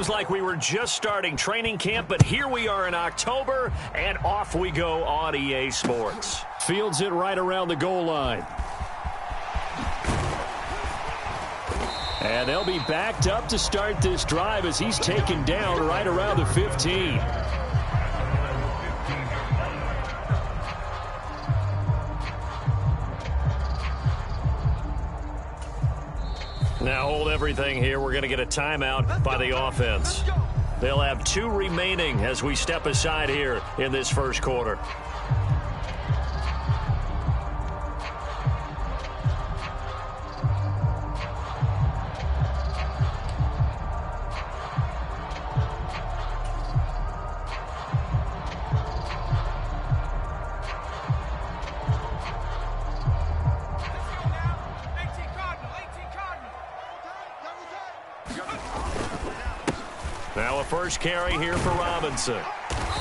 seems like we were just starting training camp, but here we are in October, and off we go on EA Sports. Fields it right around the goal line. And they'll be backed up to start this drive as he's taken down right around the 15. Now hold everything here. We're going to get a timeout by the offense. They'll have 2 remaining as we step aside here in this first quarter. Now a first carry here for Robinson.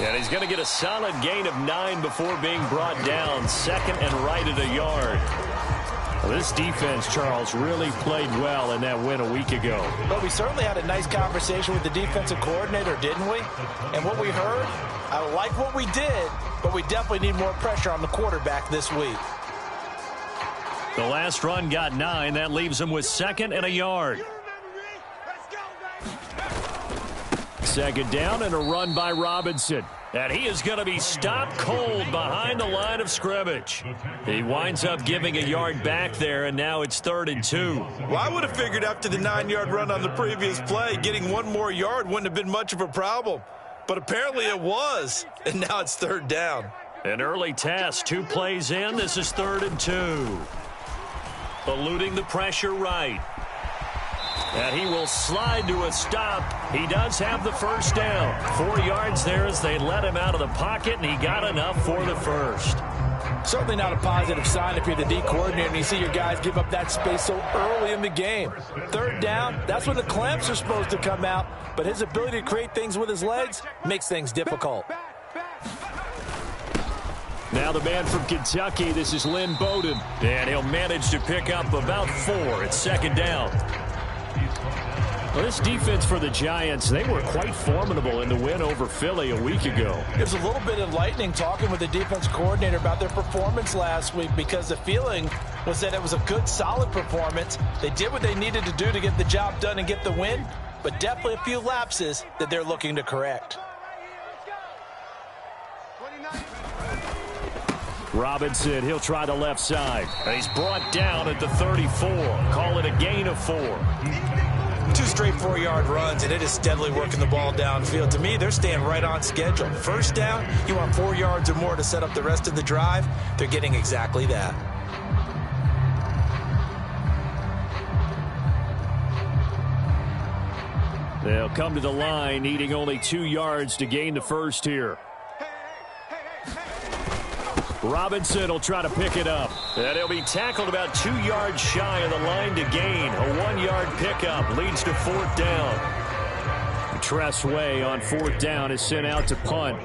And he's going to get a solid gain of 9 before being brought down. Second and right at a yard. Well, this defense, Charles, really played well in that win a week ago. But we certainly had a nice conversation with the defensive coordinator, didn't we? And what we heard, I like what we did, but we definitely need more pressure on the quarterback this week. The last run got 9. That leaves him with second and a yard. Second down and a run by Robinson. And he is going to be stopped cold behind the line of scrimmage. He winds up giving a yard back there, and now it's 3rd and 2. Well, I would have figured after the 9-yard run on the previous play, getting 1 more yard wouldn't have been much of a problem. But apparently it was, and now it's 3rd down. An early test, 2 plays in. This is 3rd and 2. Eluding the pressure right. And he will slide to a stop. He does have the first down. 4 yards there as they let him out of the pocket, and he got enough for the first. Certainly not a positive sign if you're the D coordinator and you see your guys give up that space so early in the game. 3rd down, that's when the clamps are supposed to come out, but his ability to create things with his legs makes things difficult. Now the man from Kentucky, this is Lynn Bowden, and he'll manage to pick up about 4 at 2nd down. Well, this defense for the Giants, they were quite formidable in the win over Philly a week ago. There's a little bit of lightning talking with the defense coordinator about their performance last week because the feeling was that it was a good, solid performance. They did what they needed to do to get the job done and get the win, but definitely a few lapses that they're looking to correct. Robinson, he'll try the left side. And he's brought down at the 34. Call it a gain of 4. 2 straight 4-yard runs, and it is steadily working the ball downfield. To me, they're staying right on schedule. First down, you want 4 yards or more to set up the rest of the drive. They're getting exactly that. They'll come to the line, needing only 2 yards to gain the first here. Robinson will try to pick it up. And he'll be tackled about 2 yards shy of the line to gain. A 1-yard pickup leads to 4th down. Tress Way on 4th down is sent out to punt.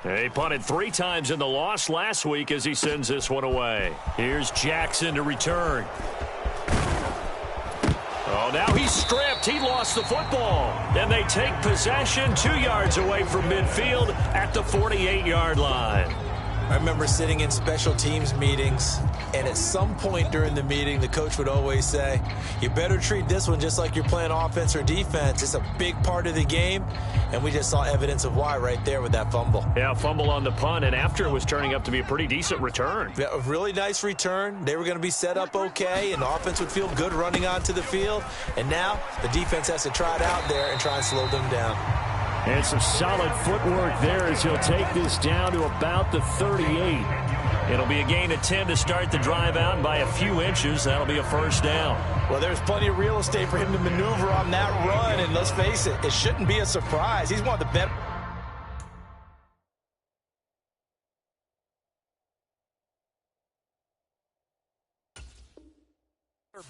He punted 3 times in the loss last week as he sends this one away. Here's Jackson to return. Oh, now he's stripped. He lost the football. And they take possession 2 yards away from midfield at the 48-yard line. I remember sitting in special teams meetings, and at some point during the meeting, the coach would always say, you better treat this one just like you're playing offense or defense. It's a big part of the game, and we just saw evidence of why right there with that fumble. Yeah, fumble on the punt, and after it was turning up to be a pretty decent return. Yeah, a really nice return. They were going to be set up okay, and the offense would feel good running onto the field. And now the defense has to try it out there and try and slow them down. And some solid footwork there as he'll take this down to about the 38. It'll be a gain of 10 to start the drive out, and by a few inches, that'll be a first down. Well, there's plenty of real estate for him to maneuver on that run, and let's face it, it shouldn't be a surprise. He's one of the better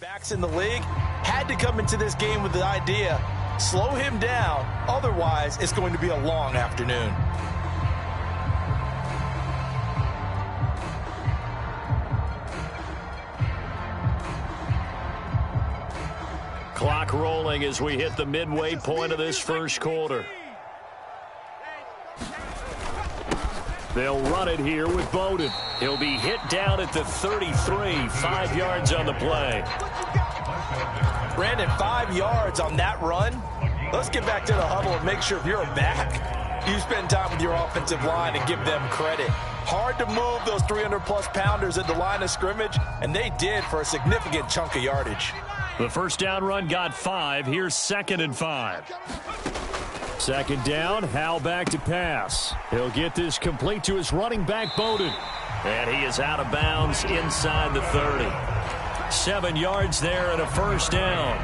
backs in the league. Had to come into this game with the idea, slow him down, otherwise it's going to be a long afternoon. Clock clock rolling as we hit the midway point of this first quarter. They'll run it here with Bowden. He'll be hit down at the 33, 5 yards on the play. Brandon, 5 yards on that run. Let's get back to the huddle and make sure if you're a back, you spend time with your offensive line and give them credit. Hard to move those 300-plus pounders at the line of scrimmage, and they did for a significant chunk of yardage. The first down run got 5. Here's 2nd and 5. Second down, Howell back to pass. He'll get this complete to his running back, Bowden. And he is out of bounds inside the 30. 7 yards there and a first down.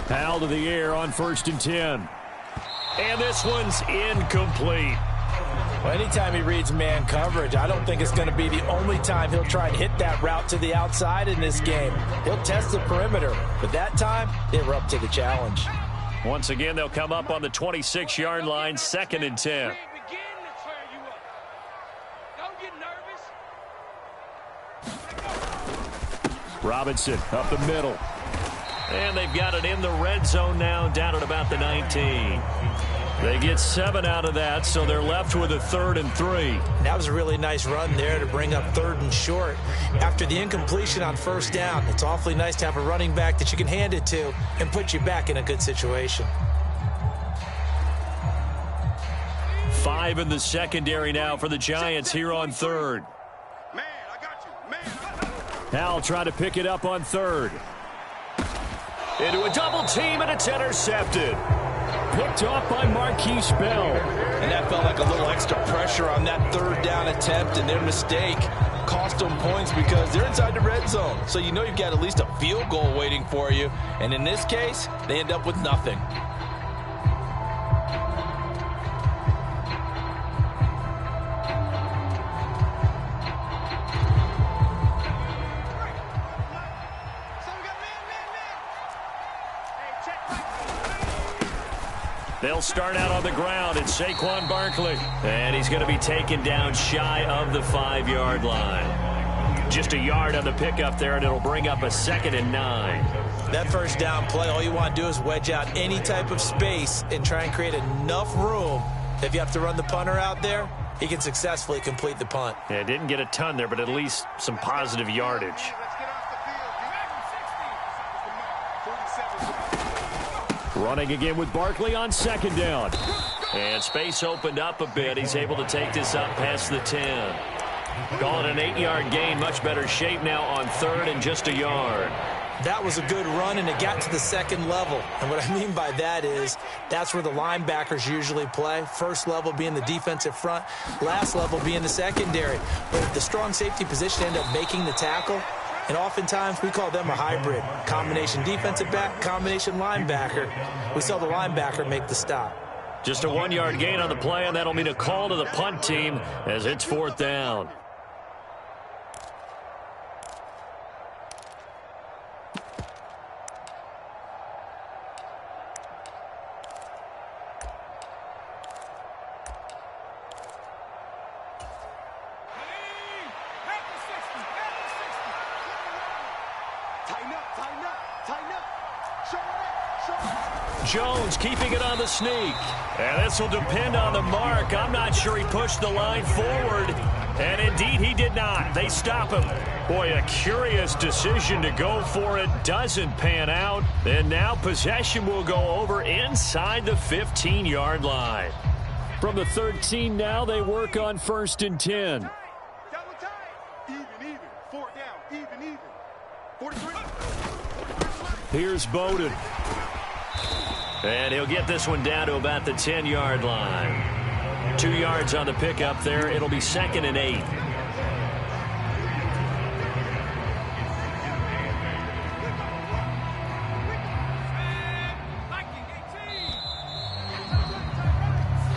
Howell to the air on 1st and 10. And this one's incomplete. Well, anytime he reads man coverage, I don't think it's going to be the only time he'll try and hit that route to the outside in this game. He'll test the perimeter, but that time, they were up to the challenge. Once again, they'll come up on the 26-yard line, 2nd and 10. Robinson up the middle. And they've got it in the red zone now, down at about the 19. They get 7 out of that, so they're left with a 3rd and 3. That was a really nice run there to bring up 3rd and short. After the incompletion on 1st down, it's awfully nice to have a running back that you can hand it to and put you back in a good situation. 5 in the secondary now for the Giants here on 3rd. Man, I got you. Man, I got you. Howell trying to pick it up on 3rd. Into a double team, and it's intercepted. Picked off by Marquise Bell. And that felt like a little extra pressure on that 3rd down attempt, and their mistake cost them points because they're inside the red zone. So you know you've got at least a field goal waiting for you. And in this case, they end up with nothing. They'll start out on the ground. It's Saquon Barkley. And he's going to be taken down shy of the 5-yard line. Just a yard on the pickup there, and it'll bring up a 2nd and 9. That 1st down play, all you want to do is wedge out any type of space and try and create enough room. If you have to run the punter out there, he can successfully complete the punt. Yeah, didn't get a ton there, but at least some positive yardage. Running again with Barkley on 2nd down. And space opened up a bit. He's able to take this up past the 10. Call it an 8-yard gain. Much better shape now on 3rd and just a yard. That was a good run, and it got to the 2nd level. And what I mean by that is that's where the linebackers usually play. First level being the defensive front, last level being the secondary. But the strong safety position ended up making the tackle. And oftentimes we call them a hybrid. Combination defensive back, combination linebacker. We saw the linebacker make the stop. Just a 1-yard gain on the play, and that'll mean a call to the punt team as it's 4th down. Jones keeping it on the sneak. And this will depend on the mark. I'm not sure he pushed the line forward. And indeed, he did not. They stop him. Boy, a curious decision to go for it. Doesn't pan out. And now possession will go over inside the 15-yard line. From the 13 now, they work on 1st and 10. Double time. Even. 4 down. Even. 43. Here's Bowden. And he'll get this one down to about the 10-yard line. 2 yards on the pickup there. It'll be 2nd and 8.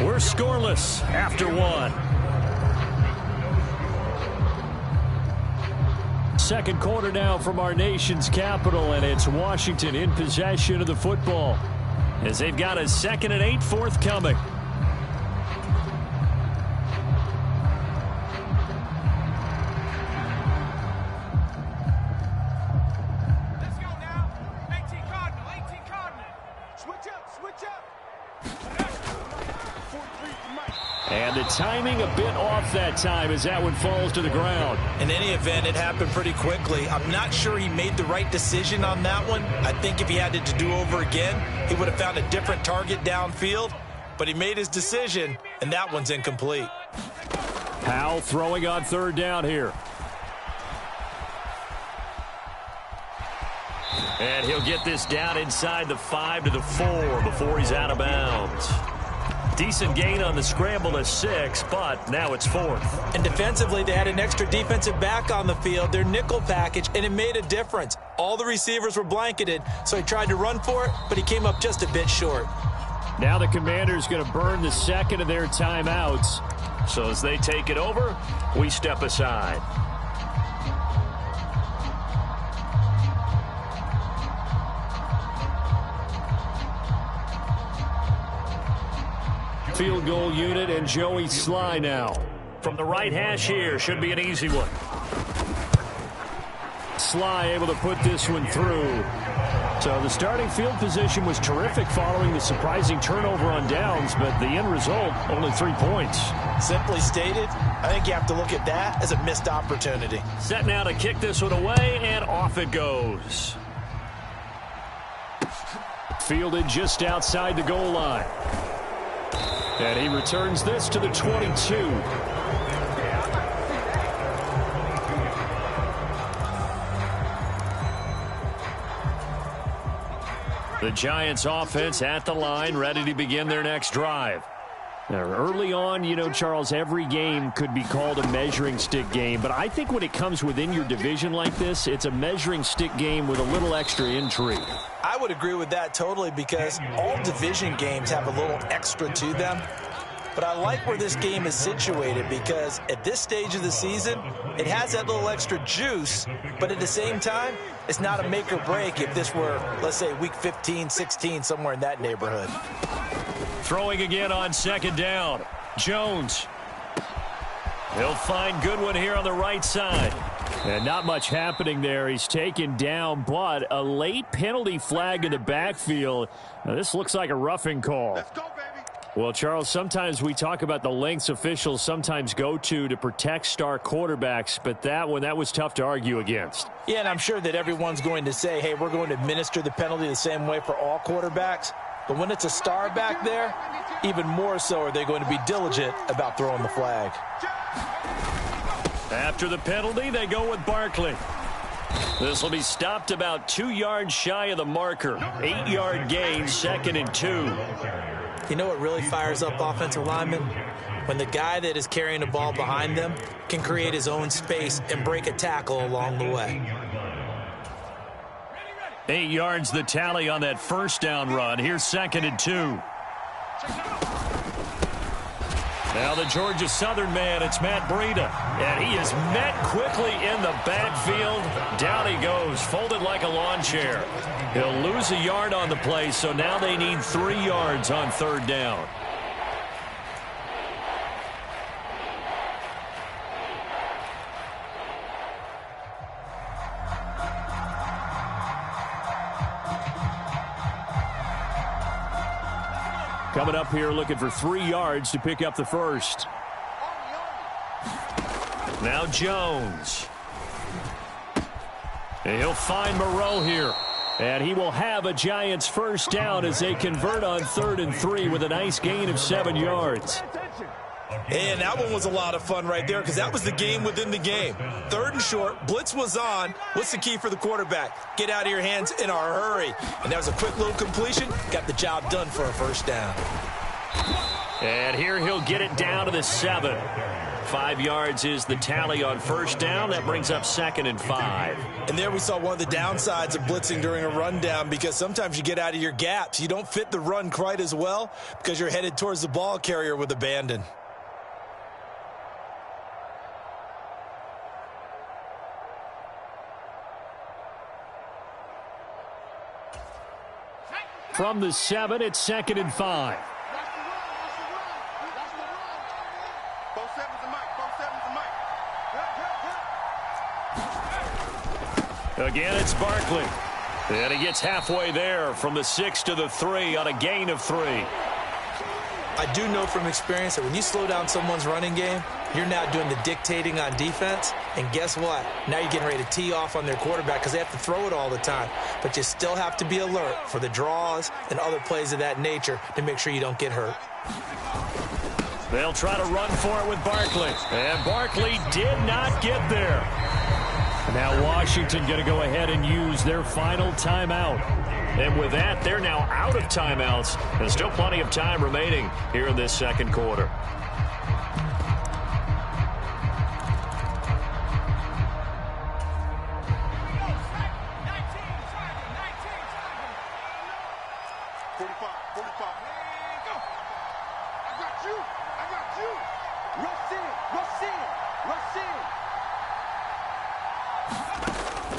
We're scoreless after 1. second quarter now from our nation's capital, and it's Washington in possession of the football as they've got a 2nd and 8 forthcoming. Let's go now. 18 Cardinal, 18 Cardinal. Switch up, switch up. 43 for Mike. And the timing a bit off that time as that one falls to the ground. In any event, it happened pretty quickly. I'm not sure he made the right decision on that one. I think if he had it to do over again, he would have found a different target downfield. But he made his decision, and that one's incomplete. Powell throwing on 3rd down here. And he'll get this down inside the 5 to the 4 before he's out of bounds. Decent gain on the scramble to 6, but now it's 4th. And defensively, they had an extra defensive back on the field, their nickel package, and it made a difference. All the receivers were blanketed, so he tried to run for it, but he came up just a bit short. Now the Commanders going to burn the 2nd of their timeouts. So as they take it over, we step aside. Field goal unit and Joey Sly now. From the right hash here, should be an easy one. Sly able to put this one through. So the starting field position was terrific following the surprising turnover on downs, but the end result, only 3 points. Simply stated, I think you have to look at that as a missed opportunity. Set now to kick this one away, and off it goes. Fielded just outside the goal line. And he returns this to the 22. The Giants offense at the line, ready to begin their next drive. Now, early on, you know, Charles, every game could be called a measuring stick game, but I think when it comes within your division like this, it's a measuring stick game with a little extra intrigue. I would agree with that totally because all division games have a little extra to them. But I like where this game is situated because at this stage of the season, it has that little extra juice, but at the same time, it's not a make or break if this were, let's say, week 15, 16, somewhere in that neighborhood. Throwing again on 2nd down. Jones. He'll find Goodwin here on the right side. And not much happening there. He's taken down, but a late penalty flag in the backfield. Now, this looks like a roughing call. Let's go, baby. Well, Charles, sometimes we talk about the lengths officials sometimes go to protect star quarterbacks, but that was tough to argue against. Yeah, and I'm sure that everyone's going to say, hey, we're going to administer the penalty the same way for all quarterbacks. But when it's a star back there, even more so are they going to be diligent about throwing the flag. After the penalty, they go with Barkley. This will be stopped about 2 yards shy of the marker. 8-yard gain, 2nd and 2. You know what really fires up offensive linemen? When the guy that is carrying the ball behind them can create his own space and break a tackle along the way. 8 yards the tally on that 1st down run. Here's 2nd and 2. Now the Georgia Southern man, it's Matt Breida. And he is met quickly in the backfield. Down he goes, folded like a lawn chair. He'll lose a yard on the play, so now they need 3 yards on 3rd down. Coming up here looking for 3 yards to pick up the 1st. Now Jones. And he'll find Moreau here. And he will have a Giants 1st down as they convert on 3rd and 3 with a nice gain of 7 yards. And that one was a lot of fun right there because that was the game within the game. 3rd and short, blitz was on. What's the key for the quarterback? Get out of your hands in a hurry. And that was a quick little completion. Got the job done for a 1st down. And here he'll get it down to the 7. 5 yards is the tally on 1st down. That brings up 2nd and 5. And there we saw one of the downsides of blitzing during a rundown because sometimes you get out of your gaps. You don't fit the run quite as well because you're headed towards the ball carrier with abandon. From the 7, it's 2nd and 5. Again, it's Barkley. And he gets halfway there from the 6 to the 3 on a gain of 3. I do know from experience that when you slow down someone's running game, you're now doing the dictating on defense. And guess what? Now you're getting ready to tee off on their quarterback because they have to throw it all the time. But you still have to be alert for the draws and other plays of that nature to make sure you don't get hurt. They'll try to run for it with Barkley. And Barkley did not get there. Now Washington going to go ahead and use their final timeout. And with that, they're now out of timeouts. There's still plenty of time remaining here in this second quarter.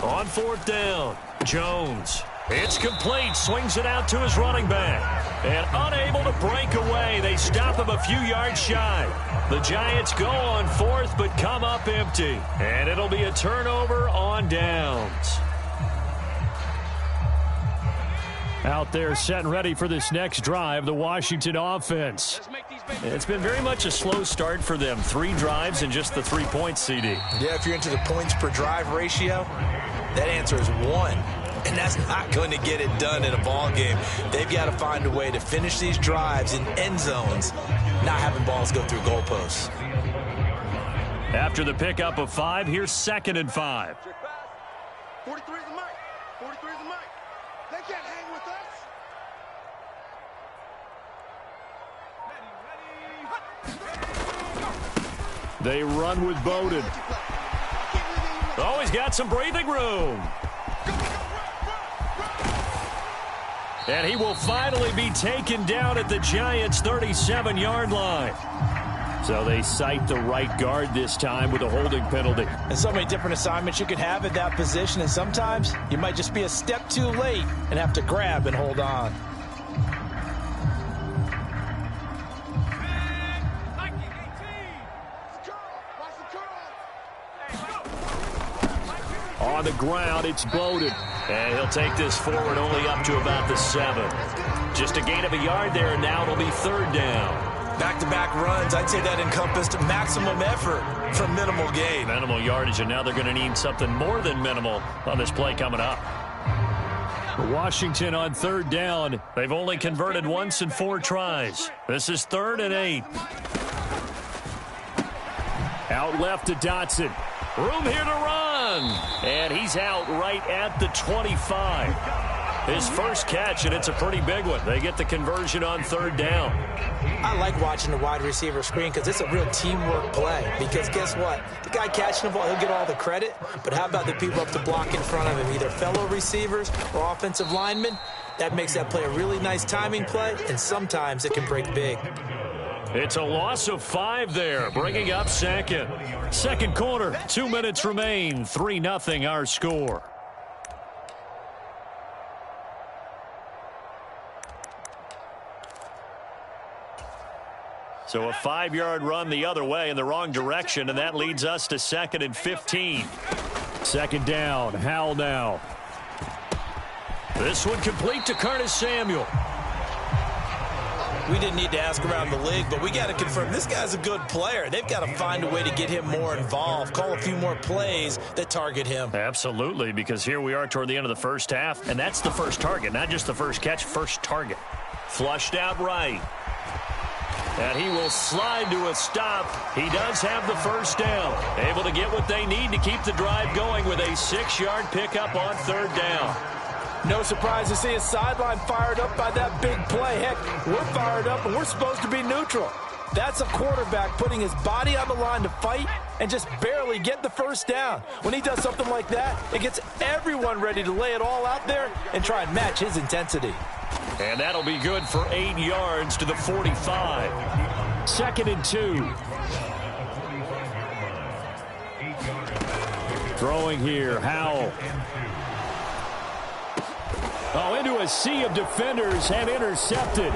On 4th down, Jones. It's complete. Swings it out to his running back. And unable to break away. They stop him a few yards shy. The Giants go on 4th but come up empty. And it'll be a turnover on downs. Out there set and ready for this next drive, the Washington offense. It's been very much a slow start for them. 3 drives and just the 3 points, CD. Yeah, if you're into the points per drive ratio, that answer is 1. And that's not going to get it done in a ball game. They've got to find a way to finish these drives in end zones, not having balls go through goalposts. After the pickup of 5, here's 2nd and 5. 43 is the mic. 43 is the mic. They can't hang with us. They run with Bowden. Oh, he's got some breathing room. And he will finally be taken down at the Giants' 37-yard line. So they cite the right guard this time with a holding penalty. And so many different assignments you could have at that position, and sometimes you might just be a step too late and have to grab and hold on. On the ground, it's Bowden. And he'll take this forward only up to about the 7. Just a gain of a yard there, and now it'll be 3rd down. Back-to-back runs, I'd say that encompassed maximum effort for minimal gain. Minimal yardage, and now they're going to need something more than minimal on this play coming up. Washington on 3rd down. They've only converted once in 4 tries. This is 3rd and 8. Out left to Dotson. Room here to run. And he's out right at the 25. His first catch, and it's a pretty big one. They get the conversion on 3rd down. I like watching the wide receiver screen because it's a real teamwork play. Because guess what? The guy catching the ball, he'll get all the credit. But how about the people up to block in front of him, either fellow receivers or offensive linemen? That makes that play a really nice timing play, and sometimes it can break big. It's a loss of 5 there, bringing up 2nd. Second quarter, 2 minutes remain. 3-0 our score. So a 5-yard run the other way in the wrong direction, and that leads us to 2nd and 15. 2nd down, Howell now. This one complete to Curtis Samuel. We didn't need to ask around the league, but we got to confirm this guy's a good player. They've got to find a way to get him more involved, call a few more plays that target him. Absolutely, because here we are toward the end of the first half, and that's the first target, not just the first catch, first target. Flushed out right. And he will slide to a stop. He does have the first down. Able to get what they need to keep the drive going with a 6-yard pickup on 3rd down. No surprise to see a sideline fired up by that big play. Heck, we're fired up, and we're supposed to be neutral. That's a quarterback putting his body on the line to fight and just barely get the first down. When he does something like that, it gets everyone ready to lay it all out there and try and match his intensity. And that'll be good for 8 yards to the 45. 2nd and 2. Throwing here, Howell. Oh, into a sea of defenders and intercepted.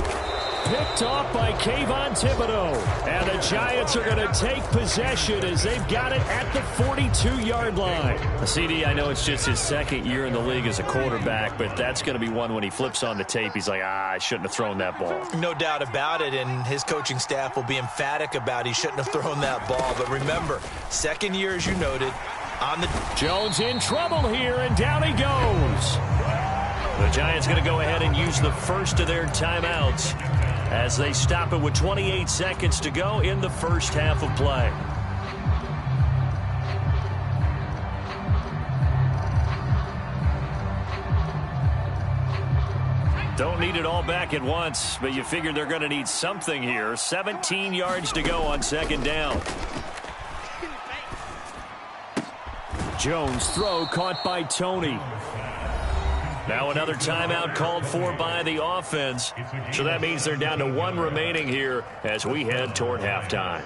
Picked off by Kayvon Thibodeau. And the Giants are going to take possession as they've got it at the 42-yard line. CD, I know it's just his second year in the league as a quarterback, but that's going to be one when he flips on the tape. He's like, I shouldn't have thrown that ball. No doubt about it, and his coaching staff will be emphatic about he shouldn't have thrown that ball. But remember, second year, as you noted, on the... Jones in trouble here, and down he goes. The Giants going to go ahead and use the first of their timeouts as they stop it with 28 seconds to go in the first half of play. Don't need it all back at once, but you figure they're going to need something here. 17 yards to go on second down. Jones throw caught by Tony. Now another timeout called for by the offense. So that means they're down to one remaining here as we head toward halftime.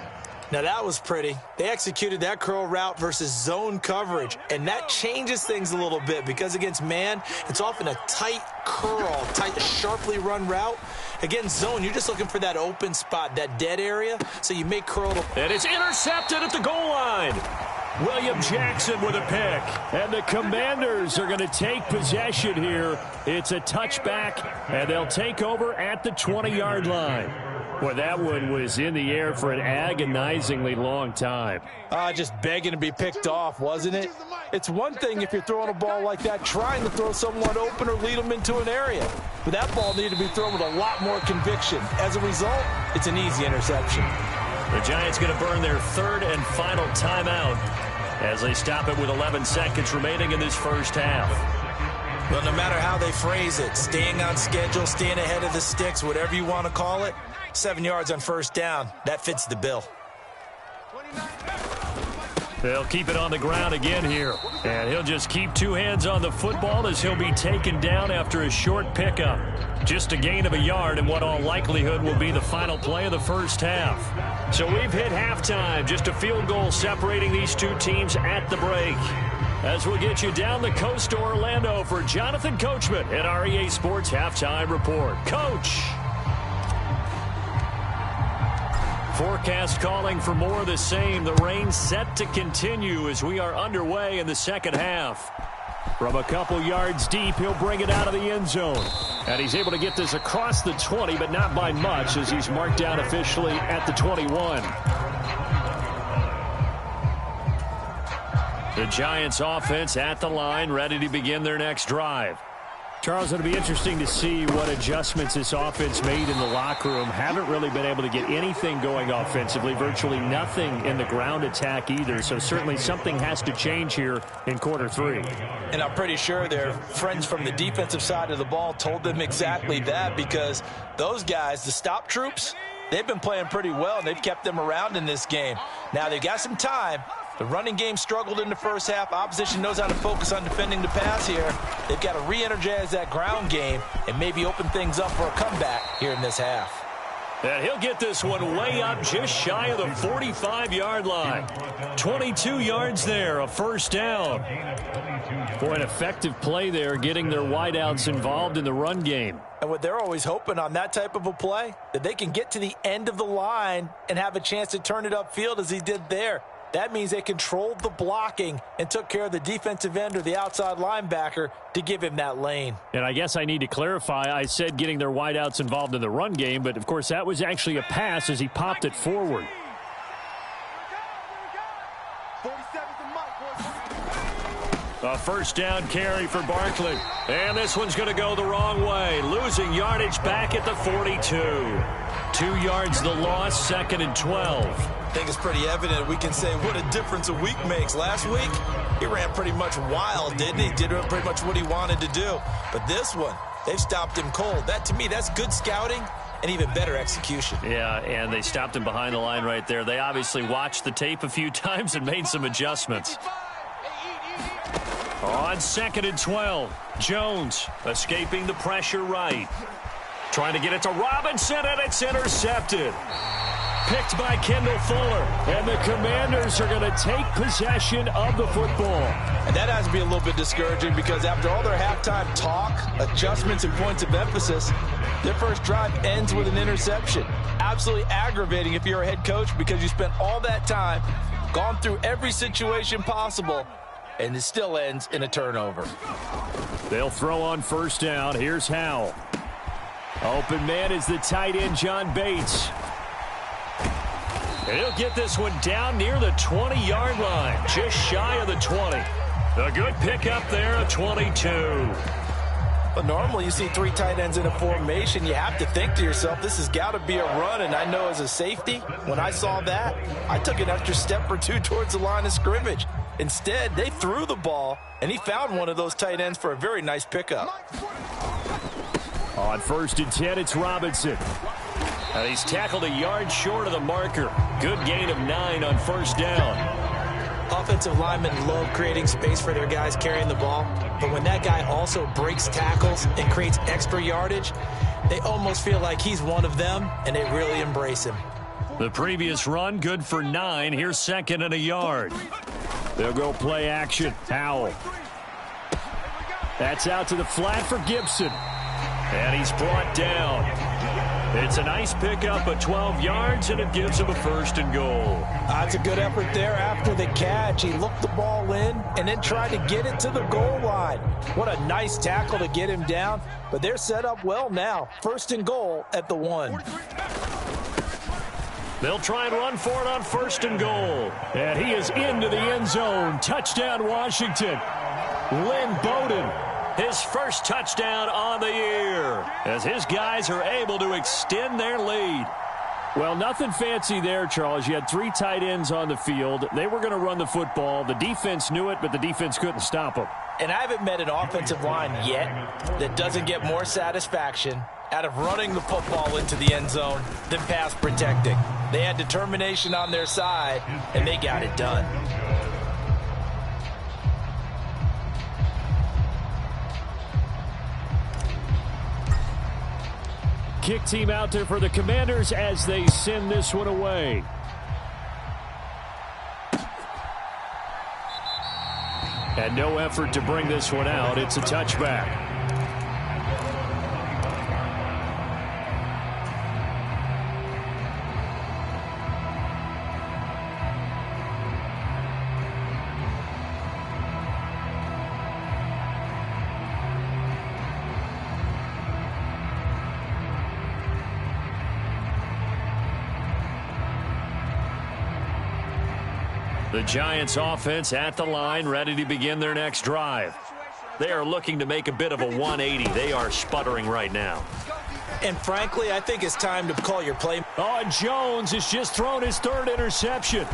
Now that was pretty. They executed that curl route versus zone coverage, and that changes things a little bit because against man, it's often a tight curl, tight, sharply run route. Against zone, you're just looking for that open spot, that dead area, so you make curl. And it's intercepted at the goal line. William Jackson with a pick. And the Commanders are going to take possession here. It's a touchback, and they'll take over at the 20-yard line. Boy, that one was in the air for an agonizingly long time. Just begging to be picked off, wasn't it? It's one thing if you're throwing a ball like that, trying to throw someone open or lead them into an area. But that ball needed to be thrown with a lot more conviction. As a result, it's an easy interception. The Giants going to burn their third and final timeout as they stop it with 11 seconds remaining in this first half. Well, no matter how they phrase it, staying on schedule, staying ahead of the sticks, whatever you want to call it, 7 yards on first down, that fits the bill. They'll keep it on the ground again here. And he'll just keep two hands on the football as he'll be taken down after a short pickup. Just a gain of a yard in what all likelihood will be the final play of the first half. So we've hit halftime. Just a field goal separating these two teams at the break. As we'll get you down the coast to Orlando for Jonathan Coachman at our EA Sports Halftime Report. Coach! Forecast calling for more of the same. The rain set to continue as we are underway in the second half. From a couple yards deep, he'll bring it out of the end zone. And he's able to get this across the 20, but not by much as he's marked down officially at the 21. The Giants offense at the line, ready to begin their next drive. Charles, it'll be interesting to see what adjustments this offense made in the locker room. Haven't really been able to get anything going offensively, virtually nothing in the ground attack either. So certainly something has to change here in quarter three. And I'm pretty sure their friends from the defensive side of the ball told them exactly that, because those guys, the stop troops, they've been playing pretty well, and they've kept them around in this game. Now they've got some time. The running game struggled in the first half. Opposition knows how to focus on defending the pass here. They've got to re-energize that ground game and maybe open things up for a comeback here in this half. And he'll get this one way up just shy of the 45-yard line. 22 yards there, a first down. For an effective play there, getting their wideouts involved in the run game. And what they're always hoping on that type of a play, that they can get to the end of the line and have a chance to turn it upfield as he did there. That means they controlled the blocking and took care of the defensive end or the outside linebacker to give him that lane. And I guess I need to clarify, I said getting their wideouts involved in the run game, but of course that was actually a pass as he popped it forward. A first down carry for Barkley. And this one's going to go the wrong way. Losing yardage back at the 42. 2 yards the loss, second and 12. I think it's pretty evident. We can say what a difference a week makes. Last week, he ran pretty much wild, didn't he? Did pretty much what he wanted to do. But this one, they've stopped him cold. That, to me, that's good scouting and even better execution. Yeah, and they stopped him behind the line right there. They obviously watched the tape a few times and made some adjustments. On second and 12, Jones escaping the pressure right. Trying to get it to Robinson, and it's intercepted. picked by Kendall Fuller. And the Commanders are going to take possession of the football. And that has to be a little bit discouraging because after all their halftime talk, adjustments, and points of emphasis, their first drive ends with an interception. Absolutely aggravating if you're a head coach because you spent all that time, gone through every situation possible, and it still ends in a turnover. They'll throw on first down. Here's Howell. Open man is the tight end, John Bates. And he'll get this one down near the 20-yard line, just shy of the 20. A good pickup there, a 22. But normally you see three tight ends in a formation, you have to think to yourself, this has got to be a run. And I know as a safety, when I saw that, I took an extra step or two towards the line of scrimmage. Instead, they threw the ball, and he found one of those tight ends for a very nice pickup. On 1st and 10, it's Robinson. And he's tackled a yard short of the marker. Good gain of 9 on first down. Offensive linemen love creating space for their guys carrying the ball, but when that guy also breaks tackles and creates extra yardage, they almost feel like he's one of them, and they really embrace him. The previous run, good for 9. Here's 2nd and a yard. They'll go play action. Howell. That's out to the flat for Gibson. And he's brought down. It's a nice pickup of 12 yards, and it gives him a 1st and goal. That's a good effort there after the catch. He looked the ball in and then tried to get it to the goal line. What a nice tackle to get him down. But they're set up well now. 1st and goal at the 1. They'll try and run for it on 1st and goal. And he is into the end zone. Touchdown, Washington. Lynn Bowden. His first touchdown on the year as his guys are able to extend their lead. Well, nothing fancy there, Charles. You had 3 tight ends on the field. They were going to run the football. The defense knew it, but the defense couldn't stop them. And I haven't met an offensive line yet that doesn't get more satisfaction out of running the football into the end zone than pass protecting. They had determination on their side, and they got it done. Kick team out there for the Commanders as they send this one away. And no effort to bring this one out. It's a touchback. The Giants offense at the line, ready to begin their next drive. They are looking to make a bit of a 180. They are sputtering right now. And frankly, I think it's time to call your play. Oh, and Jones has just thrown his 3rd interception.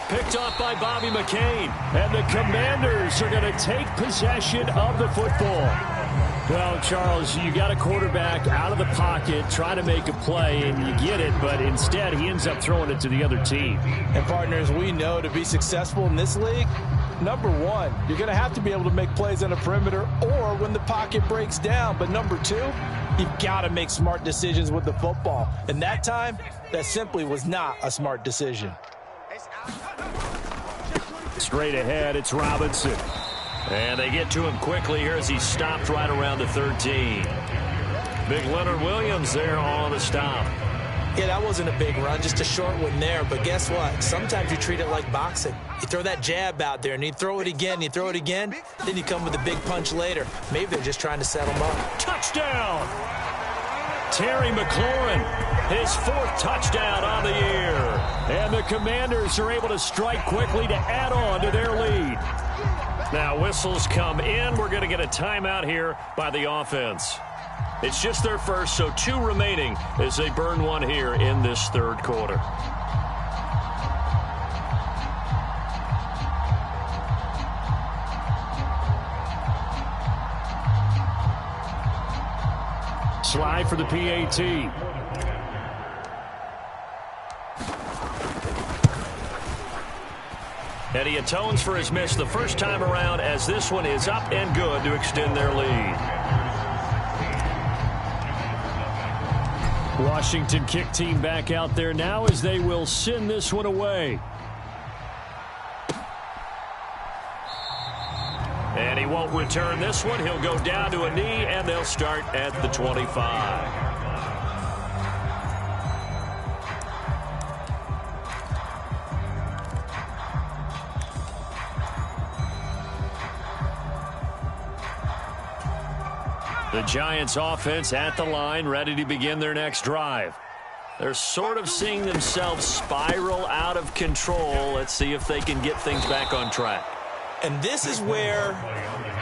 Picked off by Bobby McCain. And the Commanders are going to take possession of the football. Well, Charles, you got a quarterback out of the pocket trying to make a play, and you get it, but instead he ends up throwing it to the other team. And partners, we know to be successful in this league, number 1, you're going to have to be able to make plays on the perimeter or when the pocket breaks down. But number 2, you've got to make smart decisions with the football. And that time, that simply was not a smart decision. Straight ahead, it's Robinson. And they get to him quickly here as he stopped right around the 13. Big Leonard Williams there on the stop. Yeah, that wasn't a big run, just a short one there. But guess what? Sometimes you treat it like boxing. You throw that jab out there, and you throw it again, you throw it again, then you come with a big punch later. Maybe they're just trying to set them up. Touchdown! Terry McLaurin, his 4th touchdown on the year. And the Commanders are able to strike quickly to add on to their lead. Now whistles come in. We're going to get a timeout here by the offense. It's just their first, so 2 remaining as they burn one here in this 3rd quarter. Slide for the PAT. And he atones for his miss the first time around as this one is up and good to extend their lead. Washington kick team back out there now as they will send this one away. And he won't return this one. He'll go down to a knee, and they'll start at the 25. The Giants offense at the line, ready to begin their next drive. They're sort of seeing themselves spiral out of control. Let's see if they can get things back on track. And this is where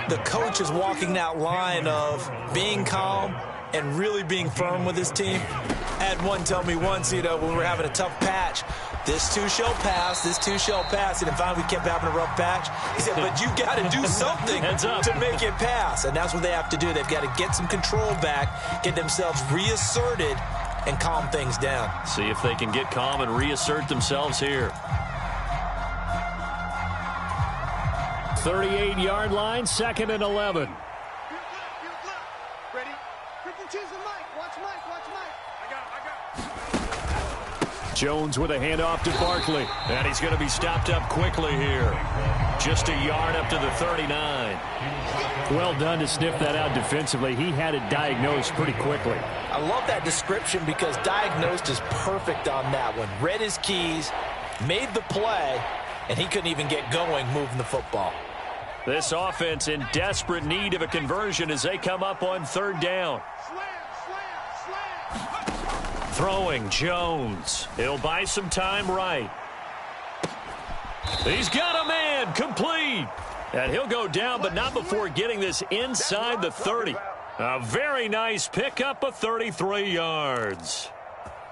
the coach is walking that line of being calm and really being firm with his team. I had one tell me once, when we were having a tough patch, this too shall pass, this too shall pass. And finally we kept having a rough patch. He said, but you got to do something to make it pass. And that's what they have to do. They've got to get some control back, get themselves reasserted, and calm things down. See if they can get calm and reassert themselves here. 38-yard line, 2nd and 11. Ready? Freaking choose the mic. Watch Mike. Watch Mike. I got it. Jones with a handoff to Barkley. And he's going to be stopped up quickly here. Just a yard up to the 39. Well done to sniff that out defensively. He had it diagnosed pretty quickly. I love that description because diagnosed is perfect on that one. Read his keys, made the play, and he couldn't even get going moving the football. This offense in desperate need of a conversion as they come up on 3rd down. Throwing Jones. He'll buy some time right. He's got a man. Complete. And he'll go down, but not before getting this inside the 30. A very nice pickup of 33 yards.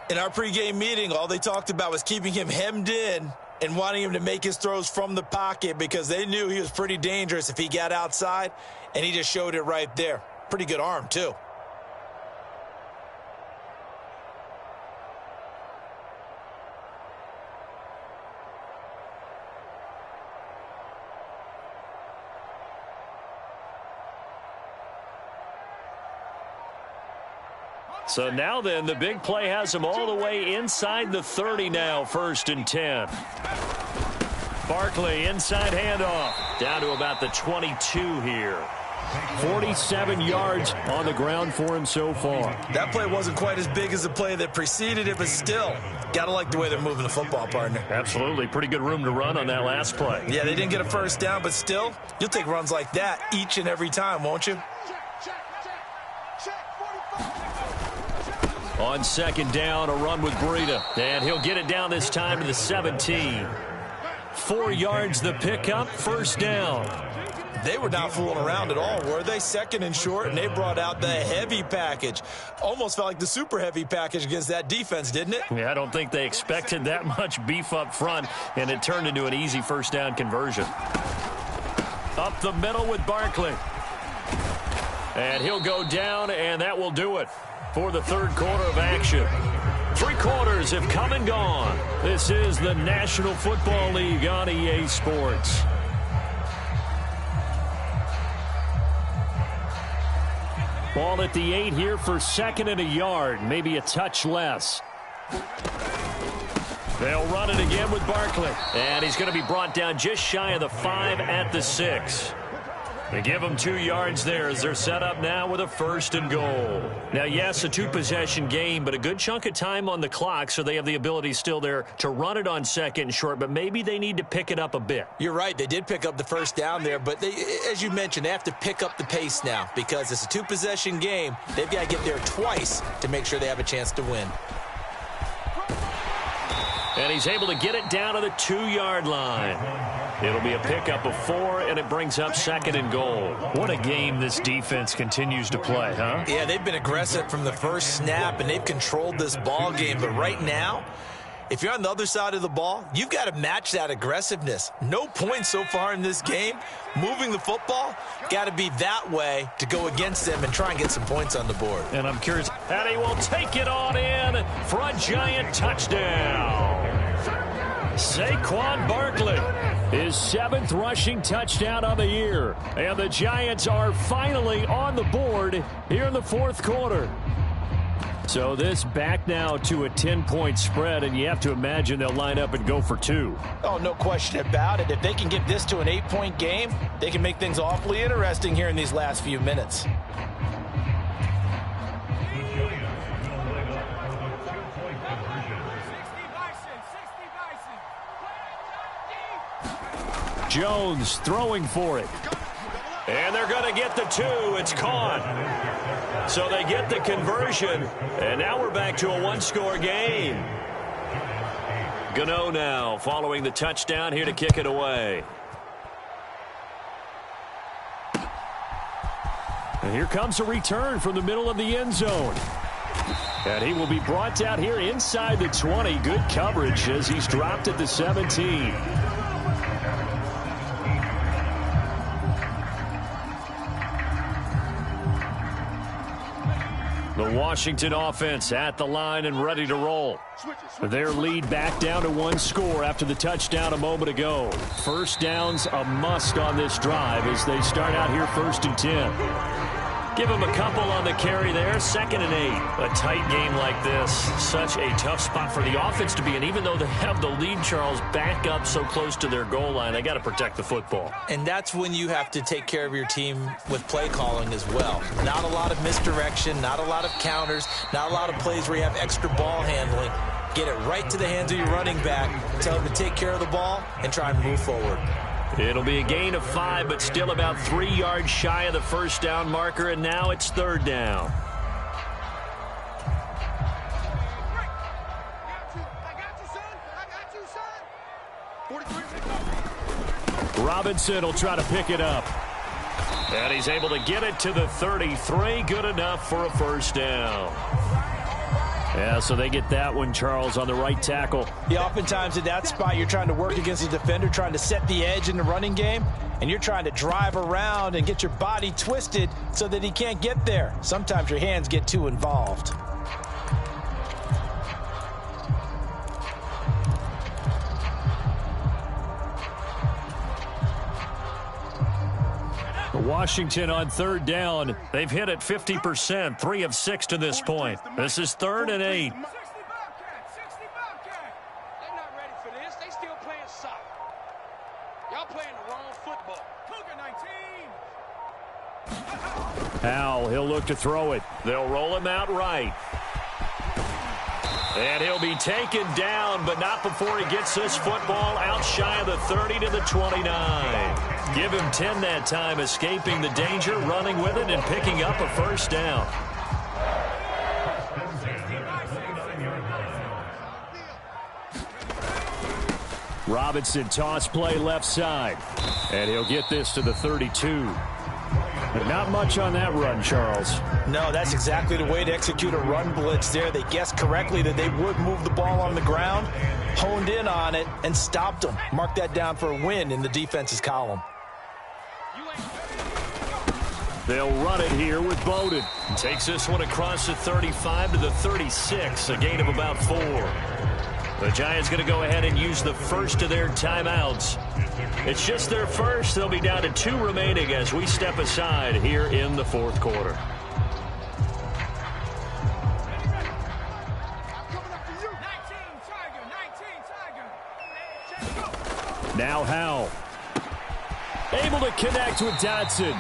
In our pregame meeting, all they talked about was keeping him hemmed in and wanting him to make his throws from the pocket because they knew he was pretty dangerous if he got outside, and he just showed it right there. Pretty good arm, too. So now then, the big play has him all the way inside the 30 now, 1st and 10. Barkley, inside handoff, down to about the 22 here. 47 yards on the ground for him so far. That play wasn't quite as big as the play that preceded it, but still, got to like the way they're moving the football, partner. Absolutely. Pretty good room to run on that last play. Yeah, they didn't get a 1st down, but still, you'll take runs like that each and every time, won't you? On 2nd down, a run with Breida. And he'll get it down this time to the 17. 4 yards the pickup, 1st down. They were not fooling around at all, were they? 2nd and short, and they brought out the heavy package. Almost felt like the super heavy package against that defense, didn't it? Yeah, I don't think they expected that much beef up front, and it turned into an easy 1st down conversion. Up the middle with Barkley. And he'll go down, and that will do it for the 3rd quarter of action. 3 quarters have come and gone. This is the National Football League on EA Sports. Ball at the 8 here for 2nd and a yard, maybe a touch less. They'll run it again with Barkley. And he's going to be brought down just shy of the 5 at the 6. They give them 2 yards there as they're set up now with a 1st and goal. Now, yes, a 2-possession game, but a good chunk of time on the clock, so they have the ability still there to run it on 2nd and short, but maybe they need to pick it up a bit. You're right. They did pick up the 1st down there, but they, as you mentioned, they have to pick up the pace now because it's a 2-possession game. They've got to get there twice to make sure they have a chance to win. And he's able to get it down to the 2-yard line. It'll be a pickup of 4, and it brings up 2nd and goal. What a game this defense continues to play, huh? Yeah, they've been aggressive from the first snap, and they've controlled this ball game. But right now, if you're on the other side of the ball, you've got to match that aggressiveness. No points so far in this game. Moving the football, got to be that way to go against them and try and get some points on the board. And I'm curious, and he will take it on in for a giant touchdown. Saquon Barkley, his 7th rushing touchdown of the year. And the Giants are finally on the board here in the 4th quarter. So this back now to a 10-point spread, and you have to imagine they'll line up and go for 2. Oh, no question about it. If they can get this to an 8-point game, they can make things awfully interesting here in these last few minutes. Jones throwing for it. And they're going to get the 2. It's caught. So they get the conversion, and now we're back to a one-score game. Gano now following the touchdown here to kick it away. And here comes a return from the middle of the end zone. And he will be brought down here inside the 20. Good coverage as he's dropped at the 17. The Washington offense at the line and ready to roll. Their lead back down to 1 score after the touchdown a moment ago. First down's a must on this drive as they start out here 1st and 10. Give them a couple on the carry there. 2nd and 8. A tight game like this. Such a tough spot for the offense to be in. Even though they have the lead, Charles, back up so close to their goal line, they got to protect the football. And that's when you have to take care of your team with play calling as well. Not a lot of misdirection, not a lot of counters, not a lot of plays where you have extra ball handling. Get it right to the hands of your running back. Tell him to take care of the ball and try and move forward. It'll be a gain of 5, but still about 3 yards shy of the first down marker, and now it's 3rd down. Robinson will try to pick it up. And he's able to get it to the 33. Good enough for a first down. Yeah, so they get that one, Charles, on the right tackle. Yeah, oftentimes in that spot, you're trying to work against the defender, trying to set the edge in the running game, and you're trying to drive around and get your body twisted so that he can't get there. Sometimes your hands get too involved. Washington on 3rd down. They've hit it 50%, 3 of 6 to this point. This is 3rd and 8. 60 Bobcat. They're not ready for this. They still playing soccer. Y'all playing the wrong football. Cougar 19. Howell, he'll look to throw it. They'll roll him out right. And he'll be taken down, but not before he gets this football out shy of the 30 to the 29. Give him 10 that time, escaping the danger, running with it, and picking up a first down. Robinson toss play left side. And he'll get this to the 32. But not much on that run, Charles. No, that's exactly the way to execute a run blitz there. They guessed correctly that they would move the ball on the ground, honed in on it, and stopped them. Mark that down for a win in the defense's column. They'll run it here with Bowden. Takes this one across the 35 to the 36, a gain of about 4. The Giants going to go ahead and use the first of their timeouts. It's just their first. They'll be down to 2 remaining as we step aside here in the 4th quarter. Now Howell. Able to connect with Dotson.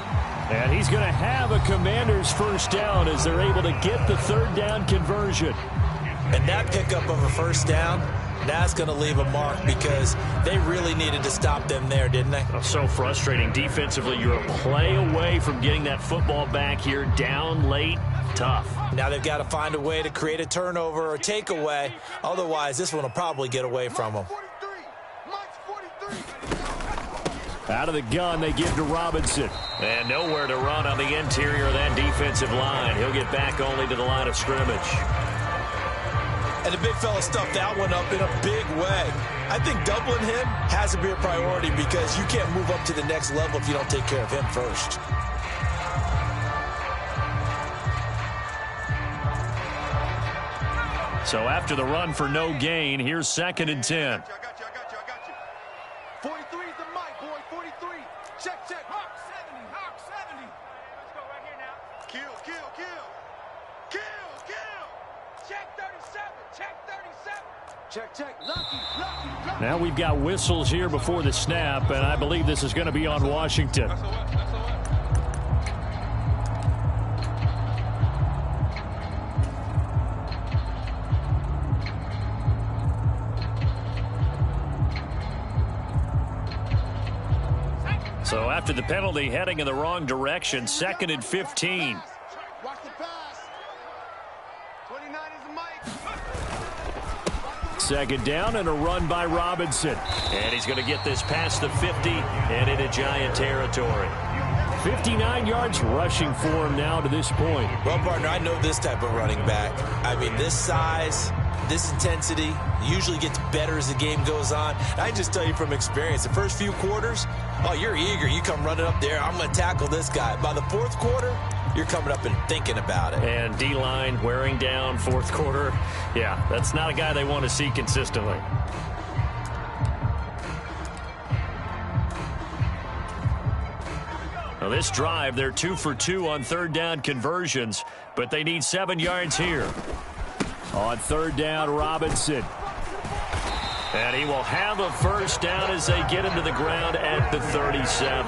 And he's going to have a Commanders first down as they're able to get the 3rd down conversion. And that pickup of a first down, that's going to leave a mark because they really needed to stop them there, didn't they? So frustrating. Defensively, you're a play away from getting that football back here down late. Tough. Now they've got to find a way to create a turnover or takeaway. Otherwise, this one will probably get away from them. Out of the gun, they give to Robinson. And nowhere to run on the interior of that defensive line. He'll get back only to the line of scrimmage. And the big fella stuffed that one up in a big way. I think doubling him has to be a priority because you can't move up to the next level if you don't take care of him first. So after the run for no gain, here's 2nd and 10. I got you. 43 is the mic, boy. 43. Check. Hawk 70. Let's go right here now. Kill. Now we've got whistles here before the snap, and I believe this is going to be on Washington. So after the penalty, heading in the wrong direction, 2nd and 15. Watch the pass. 29 is the mic. 2nd down and a run by Robinson. And he's going to get this past the 50 and into Giant territory. 59 yards rushing for him now to this point. Well, partner, I know this type of running back. I mean, this size, this intensity usually gets better as the game goes on. And I just tell you from experience, the first few quarters, oh, you're eager. You come running up there. I'm going to tackle this guy. By the 4th quarter, you're coming up and thinking about it. And D-line wearing down 4th quarter. Yeah, that's not a guy they want to see consistently. Now this drive, they're 2 for 2 on 3rd down conversions, but they need 7 yards here. On 3rd down, Robinson. And he will have a 1st down as they get him to the ground at the 37.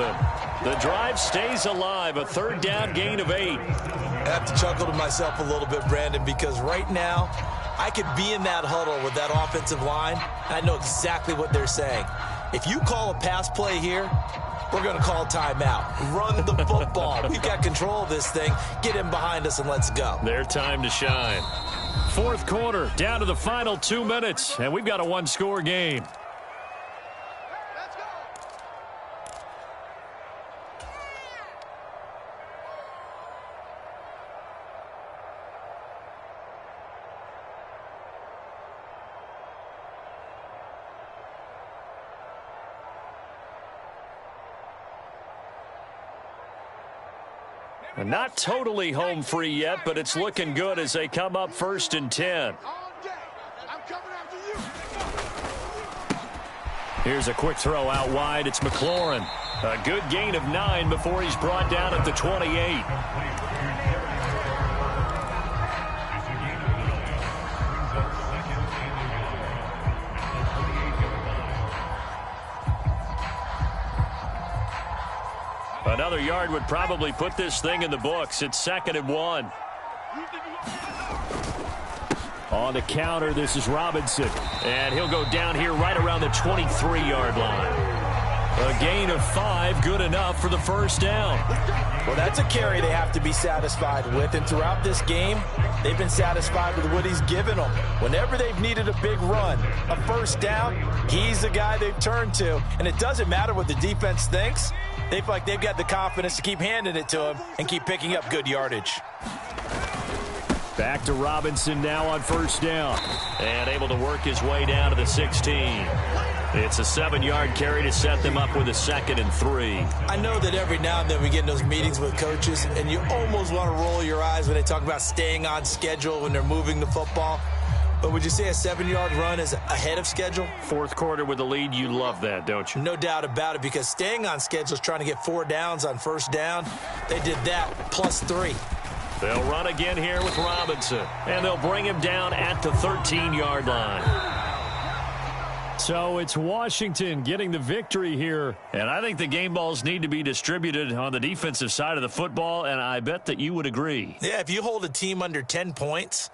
The drive stays alive, a 3rd down gain of 8. I have to chuckle to myself a little bit, Brandon, because right now I could be in that huddle with that offensive line, and I know exactly what they're saying. If you call a pass play here, we're going to call timeout. Run the football. We've got control of this thing. Get him behind us and let's go. Their time to shine. 4th quarter, down to the final 2 minutes, and we've got a 1-score game. Let's go. And not totally home free yet, but it's looking good as they come up 1st and 10. All day. I'm coming after you. Here's a quick throw out wide. It's McLaurin. A good gain of 9 before he's brought down at the 28. Another yard would probably put this thing in the books. It's 2nd and 1. On the counter, this is Robinson. And he'll go down here right around the 23-yard line. A gain of 5, good enough for the 1st down. Well, that's a carry they have to be satisfied with. And throughout this game, they've been satisfied with what he's given them. Whenever they've needed a big run, a 1st down, he's the guy they've turned to. And it doesn't matter what the defense thinks. They feel like they've got the confidence to keep handing it to him and keep picking up good yardage. Back to Robinson now on 1st down. And able to work his way down to the 16. It's a 7-yard carry to set them up with a 2nd and 3. I know that every now and then we get in those meetings with coaches, and you almost want to roll your eyes when they talk about staying on schedule when they're moving the football. But would you say a 7-yard run is ahead of schedule? 4th quarter with the lead, you love that, don't you? No doubt about it, because staying on schedule is trying to get 4 downs on 1st down. They did that plus 3. They'll run again here with Robinson, and they'll bring him down at the 13-yard line. So it's Washington getting the victory here, and I think the game balls need to be distributed on the defensive side of the football, and I bet that you would agree. Yeah, if you hold a team under 10 points,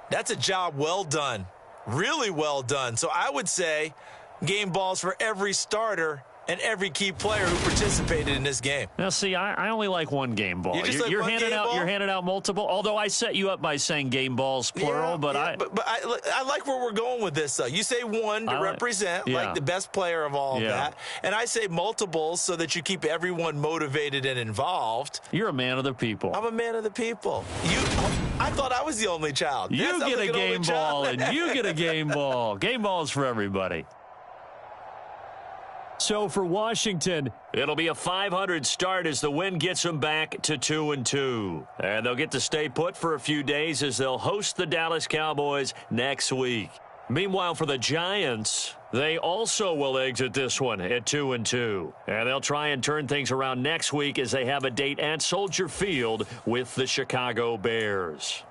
that's a job well done, really well done. So I would say game balls for every starter and every key player who participated in this game. Now, see, I only like one game ball. You're handing out multiple. Although I set you up by saying game balls plural, but I like where we're going with this. Though you say one to represent like the best player of all of that, and I say multiples so that you keep everyone motivated and involved. You're a man of the people. I'm a man of the people. I thought I was the only child. You get a game ball, and you get a game ball. Game balls for everybody. So for Washington, it'll be a 500 start as the win gets them back to 2-2. And they'll get to stay put for a few days as they'll host the Dallas Cowboys next week. Meanwhile, for the Giants, they also will exit this one at 2-2. And they'll try and turn things around next week as they have a date at Soldier Field with the Chicago Bears.